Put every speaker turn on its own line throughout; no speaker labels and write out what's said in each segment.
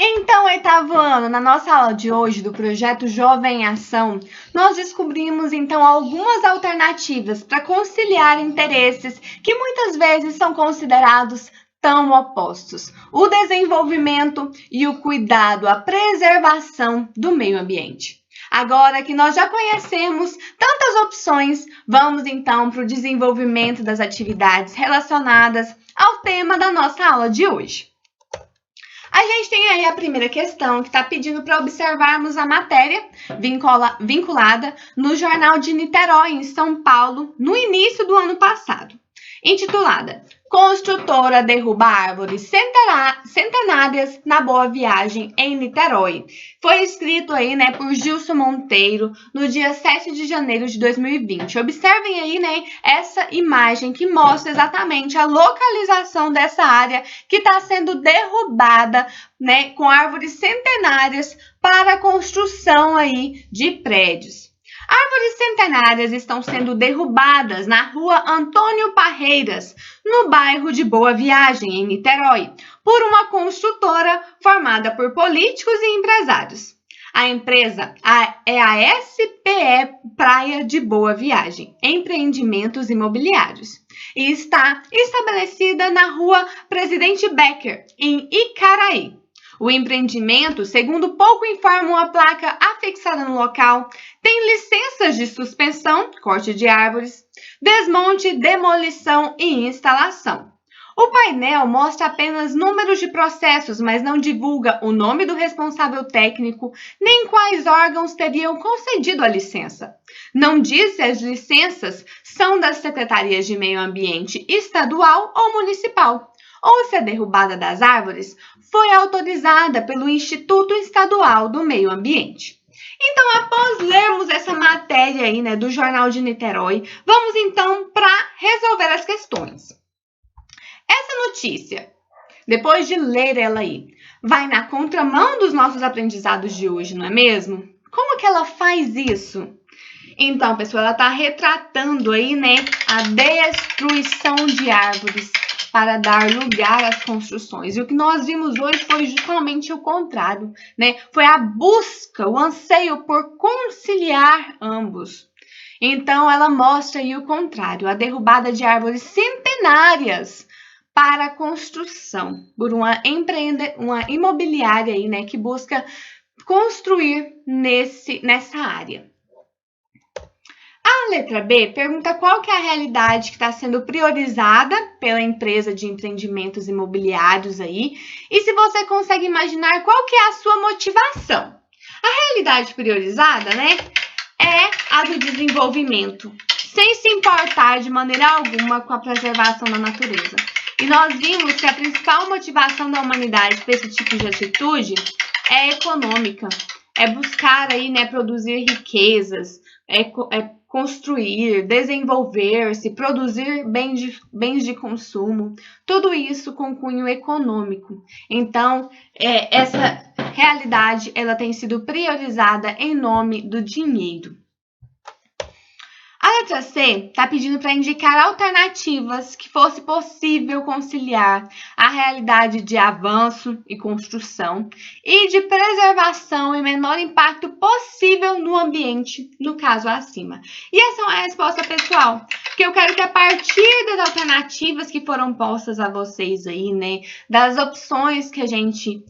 Então, oitavo ano, na nossa aula de hoje do projeto Jovem em Ação, nós descobrimos então algumas alternativas para conciliar interesses que muitas vezes são considerados tão opostos: o desenvolvimento e o cuidado, a preservação do meio ambiente. Agora que nós já conhecemos tantas opções, vamos então para o desenvolvimento das atividades relacionadas ao tema da nossa aula de hoje. A gente tem aí a primeira questão, que está pedindo para observarmos a matéria vinculada no Jornal de Niterói, em São Paulo, no início do ano passado, intitulada Construtora derruba árvores centenárias na Boa Viagem, em Niterói. Foi escrito aí, por Gilson Monteiro, no dia 7 de janeiro de 2020. Observem aí, essa imagem que mostra exatamente a localização dessa área que está sendo derrubada, com árvores centenárias para a construção aí de prédios. Árvores centenárias estão sendo derrubadas na rua Antônio Parreiras, no bairro de Boa Viagem, em Niterói, por uma construtora formada por políticos e empresários. A empresa é a SPE Praia de Boa Viagem, Empreendimentos Imobiliários, e está estabelecida na rua Presidente Becker, em Icaraí. O empreendimento, segundo pouco informa uma placa afixada no local, tem licenças de suspensão, corte de árvores, desmonte, demolição e instalação. O painel mostra apenas números de processos, mas não divulga o nome do responsável técnico, nem quais órgãos teriam concedido a licença. Não diz se as licenças são das secretarias de meio ambiente estadual ou municipal, ou se a derrubada das árvores foi autorizada pelo Instituto Estadual do Meio Ambiente. Então, após lermos essa matéria aí, do Jornal de Niterói, vamos então para resolver as questões. Essa notícia, depois de ler ela aí, vai na contramão dos nossos aprendizados de hoje, não é mesmo? Como que ela faz isso? Então, pessoal, ela está retratando aí, a destruição de árvores para dar lugar às construções. E o que nós vimos hoje foi justamente o contrário, Foi a busca, o anseio por conciliar ambos. Então, ela mostra aí o contrário, a derrubada de árvores centenárias para a construção, por uma imobiliária aí, que busca construir nessa área. A letra B pergunta qual que é a realidade que está sendo priorizada pela empresa de empreendimentos imobiliários aí, e se você consegue imaginar qual que é a sua motivação. A realidade priorizada, é a do desenvolvimento, sem se importar de maneira alguma com a preservação da natureza. E nós vimos que a principal motivação da humanidade para esse tipo de atitude é econômica, é buscar aí, produzir riquezas, construir, desenvolver-se, produzir bens de consumo, tudo isso com cunho econômico. Então, essa realidade ela tem sido priorizada em nome do dinheiro. A letra C está pedindo para indicar alternativas que fosse possível conciliar a realidade de avanço e construção e de preservação e menor impacto possível no ambiente, no caso acima. E essa é uma resposta pessoal, porque eu quero que a partir das alternativas que foram postas a vocês aí, das opções que a gente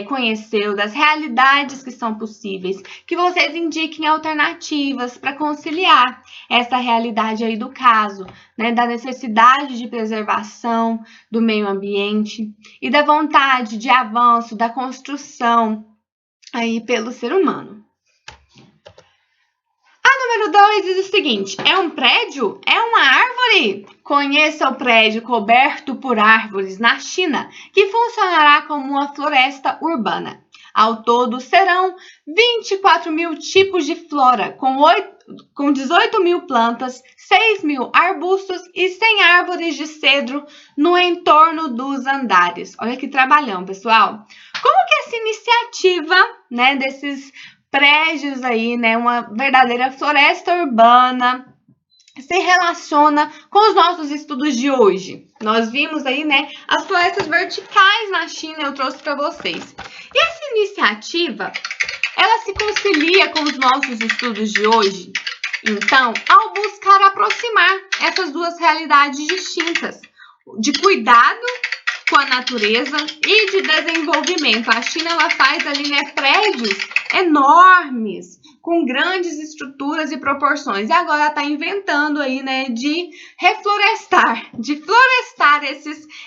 conheceu, das realidades que são possíveis, que vocês indiquem alternativas para conciliar essa realidade aí do caso, da necessidade de preservação do meio ambiente e da vontade de avanço da construção aí pelo ser humano. A número 2 diz o seguinte: é um prédio? É uma árvore? Conheça o prédio coberto por árvores na China, que funcionará como uma floresta urbana. Ao todo, serão 24 mil tipos de flora, com 18 mil plantas, 6 mil arbustos e 100 árvores de cedro no entorno dos andares. Olha que trabalhão, pessoal. Como que essa iniciativa, desses prédios aí, uma verdadeira floresta urbana, se relaciona com os nossos estudos de hoje? Nós vimos aí, né, as florestas verticais na China, eu trouxe para vocês. E essa iniciativa, ela se concilia com os nossos estudos de hoje? Então, ao buscar aproximar essas duas realidades distintas, de cuidado com a natureza e de desenvolvimento. A China, ela faz ali, né, prédios enormes, com grandes estruturas e proporções. E agora ela está inventando aí, né, de reflorestar, de florestar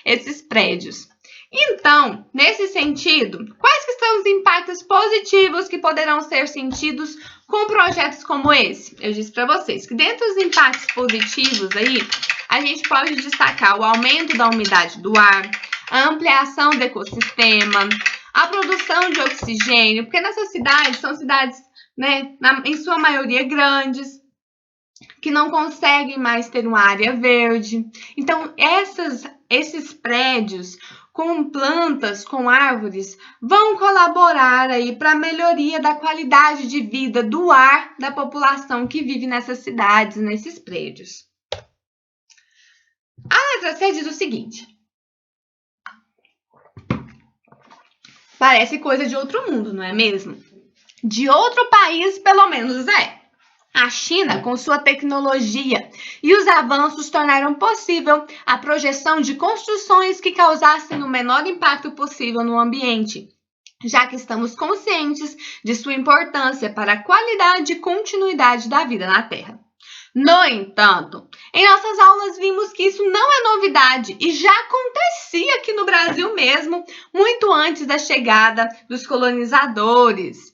esses prédios. Então, nesse sentido, quais que são os impactos positivos que poderão ser sentidos com projetos como esse? Eu disse para vocês que dentro dos impactos positivos aí, a gente pode destacar o aumento da umidade do ar, a ampliação do ecossistema, a produção de oxigênio, porque nessas cidades, são cidades, né, em sua maioria grandes, que não conseguem mais ter uma área verde. Então, esses prédios com plantas, com árvores, vão colaborar aí para a melhoria da qualidade de vida do ar da população que vive nessas cidades, nesses prédios. A letra C diz o seguinte: parece coisa de outro mundo, não é mesmo? De outro país, pelo menos é. A China, com sua tecnologia e os avanços, tornaram possível a projeção de construções que causassem o menor impacto possível no ambiente, já que estamos conscientes de sua importância para a qualidade e continuidade da vida na Terra. No entanto, em nossas aulas vimos que isso não é novidade e já acontecia aqui no Brasil mesmo, muito antes da chegada dos colonizadores.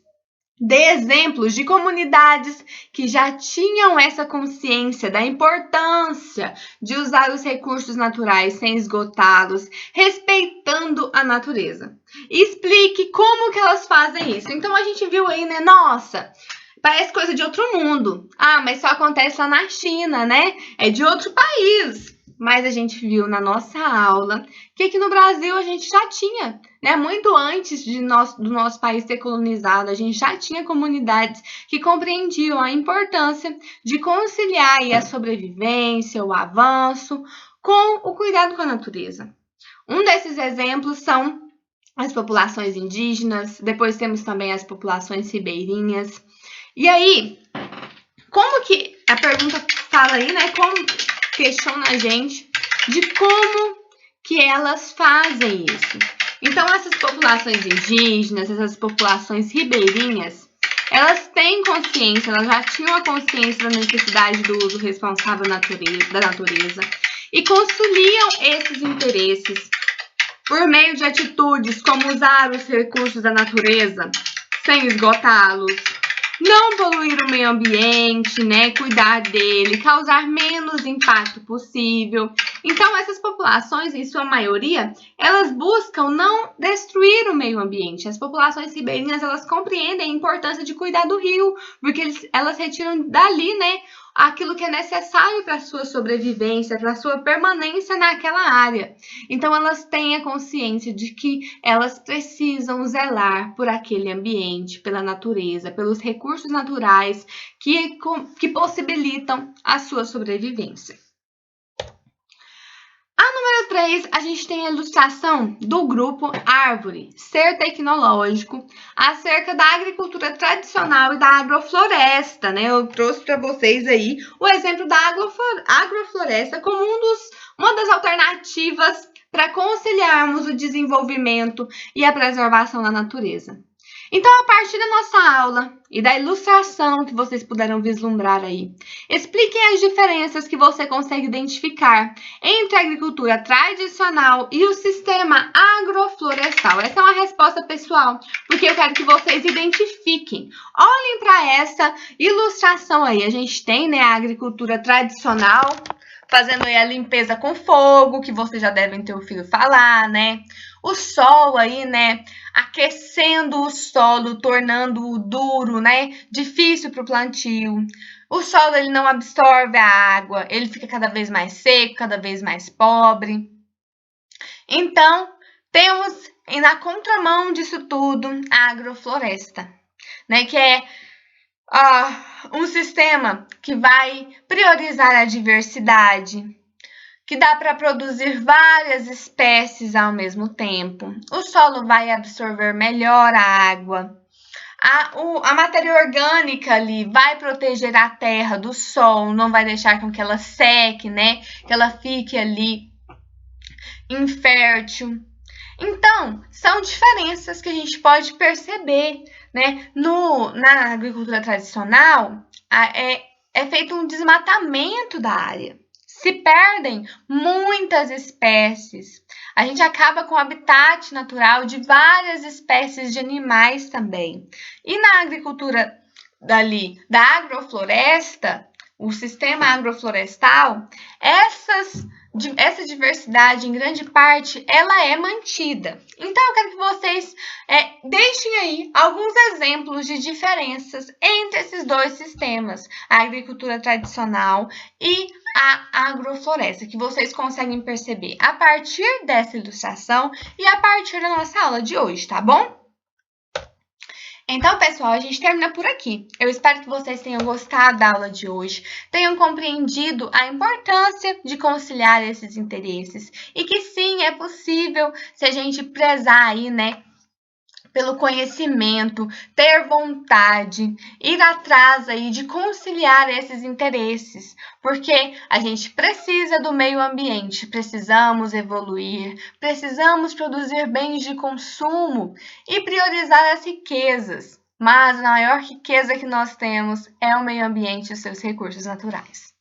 Dê exemplos de comunidades que já tinham essa consciência da importância de usar os recursos naturais sem esgotá-los, respeitando a natureza. Explique como que elas fazem isso. Então a gente viu aí, né? Nossa, parece coisa de outro mundo. Ah, mas só acontece lá na China, né? É de outro país. Mas a gente viu na nossa aula que aqui no Brasil a gente já tinha, né? Muito antes do nosso país ser colonizado, a gente já tinha comunidades que compreendiam a importância de conciliar aí a sobrevivência, o avanço, com o cuidado com a natureza. Um desses exemplos são as populações indígenas, depois temos também as populações ribeirinhas. E aí, como que a pergunta fala aí, né? Como questiona a gente de como que elas fazem isso. Então, essas populações indígenas, essas populações ribeirinhas, elas têm consciência, elas já tinham a consciência da necessidade do uso responsável da natureza e conciliam esses interesses por meio de atitudes como usar os recursos da natureza sem esgotá-los, não poluir o meio ambiente, né? Cuidar dele, causar menos impacto possível. Então, essas populações, em sua maioria, elas buscam não destruir o meio ambiente. As populações ribeirinhas, elas compreendem a importância de cuidar do rio, porque elas retiram dali, né, aquilo que é necessário para a sua sobrevivência, para a sua permanência naquela área. Então, elas têm a consciência de que elas precisam zelar por aquele ambiente, pela natureza, pelos recursos naturais que possibilitam a sua sobrevivência. A número 3, a gente tem a ilustração do grupo Árvore, Ser Tecnológico, acerca da agricultura tradicional e da agrofloresta, né? Eu trouxe para vocês aí o exemplo da agrofloresta como uma das alternativas para conciliarmos o desenvolvimento e a preservação da natureza. Então, a partir da nossa aula e da ilustração que vocês puderam vislumbrar aí, expliquem as diferenças que você consegue identificar entre a agricultura tradicional e o sistema agroflorestal. Essa é uma resposta pessoal, porque eu quero que vocês identifiquem. Olhem para essa ilustração aí. A gente tem, né, a agricultura tradicional, fazendo aí a limpeza com fogo, que vocês já devem ter ouvido falar, né? O sol aí, né, aquecendo o solo, tornando-o duro, né, difícil para o plantio. O solo, ele não absorve a água, ele fica cada vez mais seco, cada vez mais pobre. Então, temos na contramão disso tudo a agrofloresta, né, que é Um sistema que vai priorizar a diversidade, que dá para produzir várias espécies ao mesmo tempo. O solo vai absorver melhor a água. A matéria orgânica ali vai proteger a terra do sol, não vai deixar com que ela seque, né? Que ela fique ali infértil. Então, são diferenças que a gente pode perceber, né? Na agricultura tradicional, é feito um desmatamento da área. Se perdem muitas espécies. A gente acaba com o habitat natural de várias espécies de animais também. E na agricultura da agrofloresta, o sistema agroflorestal, essa diversidade, em grande parte, ela é mantida. Então, eu quero que vocês deixem aí alguns exemplos de diferenças entre esses dois sistemas, a agricultura tradicional e a agrofloresta, que vocês conseguem perceber a partir dessa ilustração e a partir da nossa aula de hoje, tá bom? Então, pessoal, a gente termina por aqui. Eu espero que vocês tenham gostado da aula de hoje, tenham compreendido a importância de conciliar esses interesses e que sim, é possível se a gente prezar aí, né, pelo conhecimento, ter vontade, ir atrás aí de conciliar esses interesses, porque a gente precisa do meio ambiente, precisamos evoluir, precisamos produzir bens de consumo e priorizar as riquezas. Mas a maior riqueza que nós temos é o meio ambiente e os seus recursos naturais.